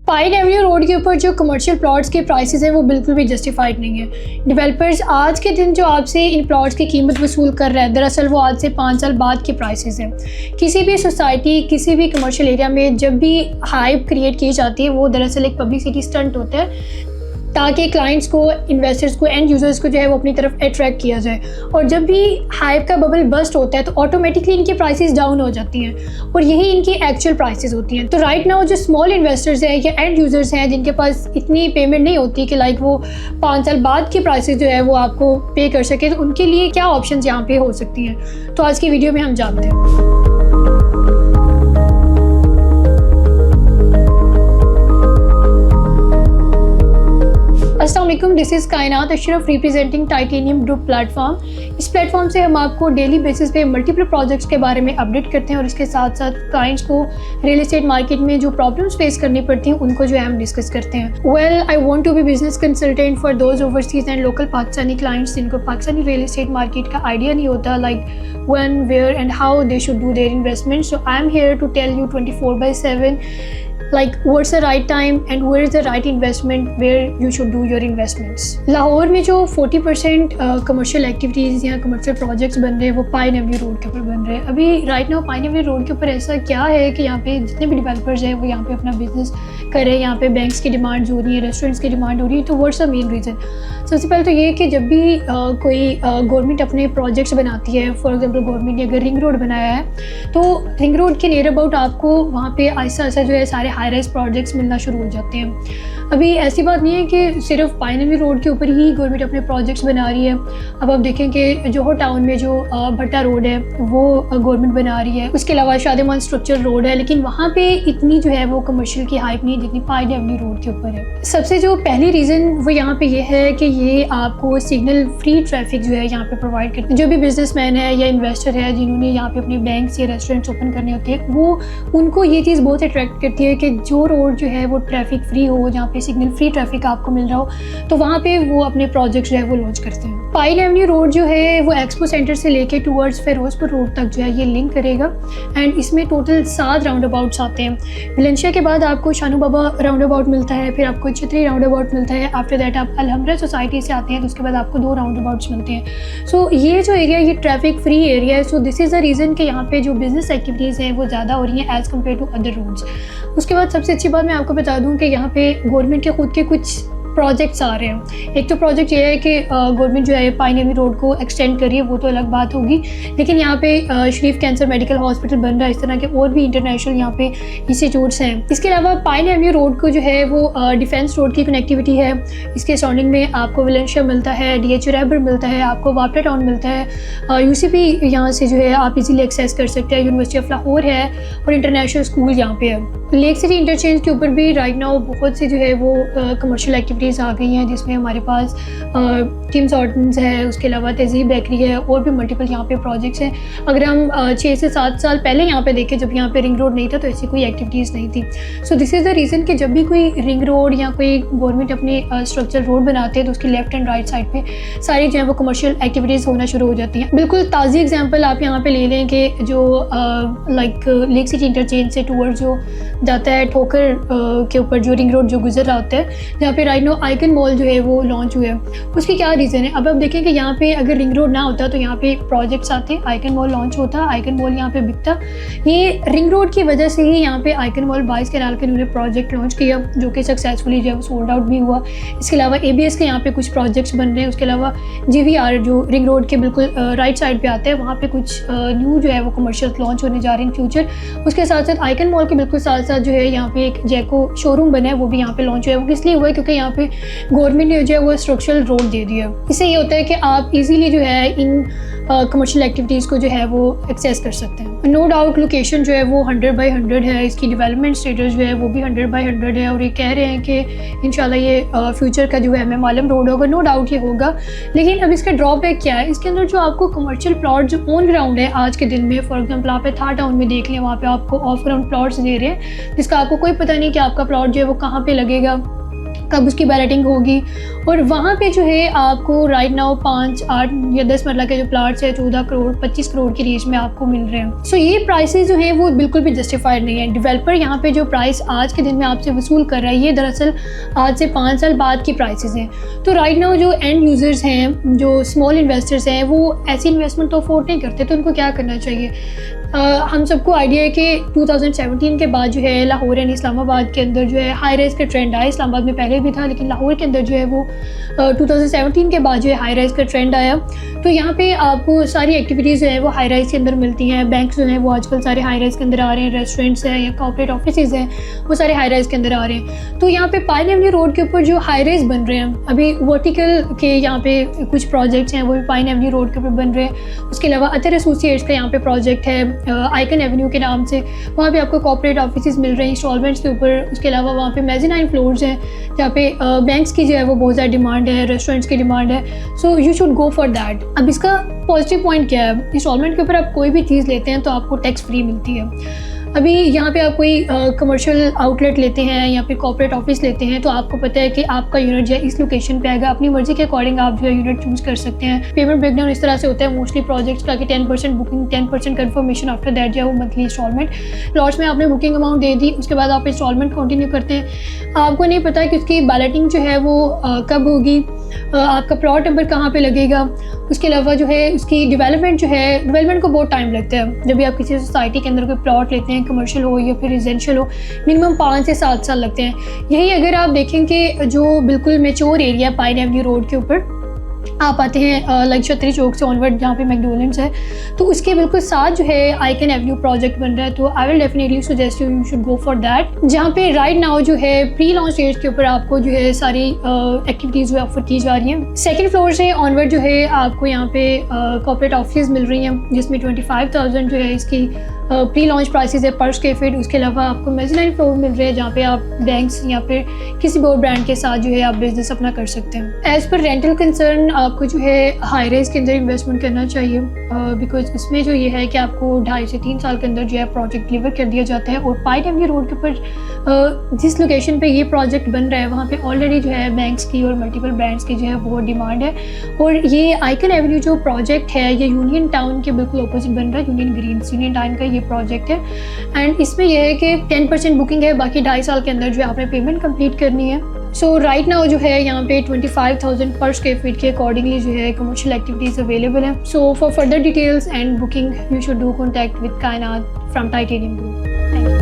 Pine Avenue road के ऊपर जो कमर्शियल प्लॉट्स के प्राइसेस हैं वो बिल्कुल भी जस्टिफाइड नहीं है। डेवलपर्स आज के दिन जो आपसे इन प्लॉट्स की कीमत वसूल कर रहा है, दरअसल वो आज से 5 साल बाद के प्राइसेस हैं। किसी भी सोसाइटी, किसी भी कमर्शियल एरिया में जब भी हाइप क्रिएट की जाती है वो दरअसल एक पब्लिसिटी स्टंट होता है ताकि क्लाइंट्स को, इन्वेस्टर्स को, एंड यूज़र्स को जो है वो अपनी तरफ अट्रैक्ट किया जाए। और जब भी हाइप का बबल बस्ट होता है तो ऑटोमेटिकली इनकी प्राइसेस डाउन हो जाती हैं और यही इनकी एक्चुअल प्राइसेस होती हैं। तो राइट नाउ जो स्मॉल इन्वेस्टर्स हैं या एंड यूज़र्स हैं जिनके पास इतनी पेमेंट नहीं होती कि लाइक वो 5 साल बाद की प्राइसेस जो है वो आपको पे कर सके, तो उनके लिए क्या ऑप्शन यहाँ पे हो सकती हैं, तो आज की वीडियो में हम जानते हैं। अस्सलाम वालेकुम, दिस इज़ कायनात Ashraf representing titanium group platform. इस प्लेटफॉर्म से हम आपको डेली बेसिस पे मल्टीपल प्रोजेक्ट्स के बारे में अपडेट करते हैं और इसके साथ साथ क्लाइंट्स को रियल एस्टेट मार्केट में जो प्रॉब्लम्स फेस करनी पड़ती हैं उनको जो है हम डिस्कस करते हैं। Well, I want to be business consultant for those overseas and local Pakistani clients जिनको पाकिस्तानी रियल एस्टेट मार्केट का आइडिया नहीं होता, like when, where and how they should do their investment. So I am here to tell you 24/7 like what's the right time and where is the right investment where you should do your investments। Lahore में जो 40% commercial activities या commercial projects बन रहे हैं वो pine Avenue road के ऊपर बन रहे हैं। अभी right now pine Avenue road के ऊपर ऐसा क्या है कि यहाँ पे जितने भी डेवलपर्स हैं वो यहाँ पे अपना बिजनेस कर रहे हैं। यहाँ पे बैंक्स की डिमांड हो रही है, रेस्टोरेंट्स की डिमांड हो रही है। तो व्हाट्स द मेन रीज़न? सबसे पहले तो ये कि जब भी कोई गवर्नमेंट अपने प्रोजेक्ट्स बनाती है, फॉर एग्जाम्पल गवर्नमेंट ने अगर रिंग रोड बनाया है तो रिंग रोड के नियर अबाउट आपको वहाँ पे ऐसा ऐसा जो है सारे हाई राइज प्रोजेक्ट्स मिलना शुरू हो जाते हैं। अभी ऐसी बात नहीं है कि सिर्फ पाइन एवेन्यू रोड के ऊपर ही गवर्नमेंट अपने प्रोजेक्ट्स बना रही है। अब आप देखें कि जोहर टाउन में जो भट्टा रोड है वो गवर्नमेंट बना रही है। उसके अलावा शादिमान स्ट्रक्चर रोड है, लेकिन वहाँ पे इतनी जो है वो कमर्शियल की हाइप नहीं जितनी पाइन एवेन्यू रोड के ऊपर है। सबसे जो पहली रीज़न वो यहाँ पे ये है कि ये आपको सिग्नल फ्री ट्रैफिक जो है यहाँ पे प्रोवाइड करते हैं। जो भी बिजनेसमैन है या इन्वेस्टर है जिन्होंने यहाँ पे अपने बैंक्स या रेस्टोरेंट्स ओपन करने होते हैं, वो उनको ये चीज़ बहुत अट्रैक्ट करती है कि जो रोड जो है वो ट्रैफिक फ्री हो, जहाँ पे सिग्नल फ्री ट्रैफिक आपको मिल रहा हो, तो वहाँ पे वो अपने प्रोजेक्ट जो है वो लॉन्च करते हैं। पाइन एवेन्यू रोड जो है वो एक्सपो सेंटर से लेके टूवर्ड्स फिरोजपुर रोड तक जो है ये लिंक करेगा एंड इसमें टोटल 7 राउंड अबाउट्स आते हैं। विलेंशिया के बाद आपको शानू बाबा राउंड अबाउट मिलता है, फिर आपको छतरी राउंड अबाउट मिलता है। आफ्टर दैट आप अलहमरा सोसाइटी से आते हैं तो उसके बाद आपको 2 राउंड अबाउट्स मिलते हैं। सो ये जो एरिया ये ट्रैफिक फ्री एरिया है। So this is the reason कि यहाँ पे जो बिजनेस एक्टिविटीज़ हैं वो ज़्यादा हो रही हैं as compared to other roads. उसके बाद सबसे अच्छी बात मैं आपको बता दूँ कि यहाँ पे गवर्नमेंट के खुद के कुछ प्रोजेक्ट्स आ रहे हैं। एक तो प्रोजेक्ट ये है कि गवर्नमेंट जो है पाइन एवेन्यू रोड को एक्सटेंड कर रही है, वो तो अलग बात होगी, लेकिन यहाँ पे शरीफ कैंसर मेडिकल हॉस्पिटल बन रहा है। इस तरह के और भी इंटरनेशनल यहाँ पे इंस्टीट्यूट्स हैं। इसके अलावा पाइन एवेन्यू रोड को जो है वो डिफेंस रोड की कनेक्टिविटी है। इसके सराउंडिंग में आपको विलेंशिया मिलता है, DH रैबर मिलता है, आपको वापटा टाउन मिलता है, UCP यहाँ से जो है आप इजीली एक्सेस कर सकते हैं। यूनिवर्सिटी ऑफ लाहौर है और इंटरनेशनल स्कूल यहाँ पे है। लेक सिटी इंटरचेंज के ऊपर भी राइट नाउ बहुत से जो है वो कमर्शियल एक्टिविटीज़ आ गई हैं, जिसमें हमारे पास किम्स हॉटन्स है, उसके अलावा तहजीब बेकरी है और भी मल्टीपल यहाँ पे प्रोजेक्ट्स हैं। अगर हम 6 से 7 साल पहले यहाँ पे देखें, जब यहाँ पे रिंग रोड नहीं था तो ऐसी कोई एक्टिविटीज़ नहीं थी। So this is the reason कि जब भी कोई रिंग रोड या कोई गवर्नमेंट अपने स्ट्रक्चर रोड बनाते हैं तो उसकी लेफ्ट एंड राइट साइड पे सारी जो है वो कमर्शियल एक्टिविटीज़ होना शुरू हो जाती हैं। बिल्कुल ताज़ी एग्जाम्पल आप यहाँ पे ले लें कि जो लाइक लेक सिटी इंटरचेंज से टूवर्ड्स जो जाता है ठोकर के ऊपर जो रिंग रोड जो गुजर रहा होता है, जहाँ पे राइट नाउ आइकन मॉल जो है वो लॉन्च हुआ है। उसकी क्या रीज़न है? अब आप देखें कि यहाँ पे अगर रिंग रोड ना होता तो यहाँ पे प्रोजेक्ट्स आते, आइकन मॉल लॉन्च होता, आइकन मॉल यहाँ पे बिकता। ये रिंग रोड की वजह से ही यहाँ पे आइकन मॉल 22 कैनाल के उन्होंने प्रोजेक्ट लॉन्च किया जो कि सक्सेसफुली जो है सोल्ड आउट भी हुआ। इसके अलावा ABS के यहाँ पे कुछ प्रोजेक्ट्स बन रहे हैं। उसके अलावा GVR जो रिंग रोड के बिल्कुल राइट साइड पर आता है, वहाँ पर कुछ न्यू जो है वो कमर्शियल लॉन्च होने जा रहे हैं इन फ्यूचर। उसके साथ साथ आइकन मॉल के बिल्कुल साथ साथ जो है यहाँ पे एक जैको शोरूम बना है, वो भी यहाँ पे लॉन्च हुआ है। वो इसलिए हुआ है क्योंकि यहाँ पे गवर्नमेंट ने जो है वो स्ट्रक्चरल रोड दे दिया। इससे ये होता है कि आप इजीली जो है इन कमर्शियल एक्टिविटीज़ को जो है वो एक्सेस कर सकते हैं। नो डाउट लोकेशन जो है वो 100/100 है। इसकी डेवलपमेंट स्टेटस जो है वो भी 100/100 है और ये कह रहे हैं कि इंशाल्लाह ये फ्यूचर का जो है हमें मालूम रोड होगा। नो डाउट ये होगा, लेकिन अब इसका ड्रॉबैक क्या है? इसके अंदर जो आपको कमर्शियल प्लॉट जो ऑन ग्राउंड है आज के दिन में, फॉर एग्जाम्पल आप थार टाउन में देख लें, वहाँ पे आपको ऑफ ग्राउंड प्लॉट्स दे रहे हैं जिसका आपको कोई पता नहीं कि आपका प्लॉट जो है वो कहाँ पे लगेगा, कब उसकी बैलेटिंग होगी, और वहाँ पे जो है आपको राइट नाउ 5, 8 या 10 मरला के जो प्लाट्स है 14 करोड़ 25 करोड़ की रेंज में आपको मिल रहे हैं। सो ये प्राइसेस जो हैं वो बिल्कुल भी जस्टिफाइड नहीं है। डेवलपर यहाँ पे जो प्राइस आज के दिन में आपसे वसूल कर रहा है ये दरअसल आज से 5 साल बाद की प्राइसेस हैं। तो राइट नाउ जो एंड यूज़र्स हैं, जो स्मॉल इन्वेस्टर्स हैं, वो ऐसी इन्वेस्टमेंट तो अफोर्ड नहीं करते, तो उनको क्या करना चाहिए। हम सबको आइडिया है कि 2017 के बाद जो है लाहौर एंड इस्लामाबाद के अंदर जो है हाई राइज का ट्रेंड आया। इस्लामाबाद में पहले भी था, लेकिन लाहौर के अंदर जो है वो 2017 के बाद जो है हाई राइज का ट्रेंड आया। तो यहाँ पे आपको सारी एक्टिविटीज़ जो है वो हाई राइज के अंदर मिलती हैं। बैंक्स जो हैं वो आजकल सारे हाई राइज के अंदर आ रहे हैं, रेस्टोरेंट्स हैं या कॉर्पोरेट ऑफिसेज हैं वो सारे हाई राइज के अंदर आ रहे हैं। तो यहाँ पे पाइन एवेन्यू रोड के ऊपर जो हाई राइज बन रहे हैं, अभी वर्टिकल के यहाँ पे कुछ प्रोजेक्ट्स हैं वो भी पाइन एवेन्यू रोड के ऊपर बन रहे हैं। उसके अलावा अतर एसोसिएट्स का यहाँ पे प्रोजेक्ट है आइकन एवेन्यू के नाम से, वहाँ पे आपको कॉर्पोरेट ऑफिसेज मिल रहे हैं इंस्टॉलमेंट्स के ऊपर। उसके अलावा वहाँ पे मेज़नाइन फ्लोर्स हैं जहाँ पे बैंक्स की जो है वो बहुत ज़्यादा डिमांड है, रेस्टोरेंट्स की डिमांड है। So you should go for that. अब इसका पॉजिटिव पॉइंट क्या है, इंस्टॉलमेंट के ऊपर आप कोई भी चीज़ लेते हैं तो आपको टैक्स फ्री मिलती है। अभी यहाँ पे आप कोई कमर्शियल आउटलेट लेते हैं या फिर कॉर्पोरेट ऑफिस लेते हैं तो आपको पता है कि आपका यूनिट जो है इस लोकेशन पे आएगा, अपनी मर्जी के अकॉर्डिंग आप जो है यूनिट चूज़ कर सकते हैं। पेमेंट ब्रेकडाउन इस तरह से होता है मोस्टली प्रोजेक्ट्स का कि 10% बुकिंग, 10% कन्फर्मेशन, आफ्टर दैट जो है वो मंथली इंस्टॉलमेंट। प्लॉट्स में आपने बुकिंग अमाउंट दे दी, उसके बाद आप इंस्टॉलमेंट कंटिन्यू करते हैं। आपको नहीं पता कि उसकी बैलेटिंग जो है वो कब होगी, आपका प्लॉट नंबर कहाँ पे लगेगा। उसके अलावा जो है उसकी डेवलपमेंट जो है, डेवलपमेंट को बहुत टाइम लगता है। जब भी आप किसी सोसाइटी के अंदर कोई प्लॉट लेते हैं, कमर्शियल हो या फिर रेजिडेंशियल हो, मिनिमम 5 से 7 साल लगते हैं। यही अगर आप देखें कि जो बिल्कुल mature area pine Avenue road के ऊपर आप आते हैं लाइक छतरी चौक से ऑनवर्ड जहाँ पे मैकडोनल्ड्स है, तो उसके बिल्कुल साथ जो है आइकन एवेन्यू प्रोजेक्ट बन रहा है। तो I will definitely suggest you should go for that, जहाँ पे राइट नाउ जो है प्री लॉन्च स्टेज के ऊपर आपको जो है सारी एक्टिविटीज़ जो है ऑफर की जा रही हैं। सेकंड फ्लोर से ऑनवर्ड जो है आपको यहाँ पे कॉर्पोरेट ऑफिस मिल रही हैं जिसमें 25,000 जो है इसकी प्री लॉन्च प्राइसेस है पर स्क्वायर फीट। उसके अलावा आपको मेज़नाइन फ्लोर मिल रहे हैं जहाँ पे आप बैंक्स या फिर किसी भी और ब्रांड के साथ जो है आप बिजनेस अपना कर सकते हैं। एज़ पर रेंटल कंसर्न आपको जो है हाई राइज के अंदर इन्वेस्टमेंट करना चाहिए, बिकॉज इसमें जो ये है कि आपको 2.5 से 3 साल के अंदर जो है प्रोजेक्ट डिलीवर कर दिया जाता है। और पाइन एवेन्यू रोड के ऊपर जिस लोकेशन पर ये प्रोजेक्ट बन रहा है वहाँ पर ऑलरेडी जो है बैंक्स की और मल्टीपल ब्रांड्स की जो है बहुत डिमांड है। और ये आइकन एवेन्यू जो प्रोजेक्ट है ये यूनियन टाउन के बिल्कुल ऑपोजिट बन रहा है, यूनियन ग्रीन्स, यूनियन टाउन का प्रोजेक्ट है। एंड इसमें यह है कि 10% बुकिंग है, बाकी 2.5 साल के अंदर जो है आपने पेमेंट कंप्लीट करनी है। सो राइट नाउ जो है यहाँ पे 25,000 पर स्क्वायर फीट के अकॉर्डिंगली जो है कमर्शियल एक्टिविटीज़ अवेलेबल हैं। So for further details and booking you should do contact with Kainat from Titanium Group. Thank you.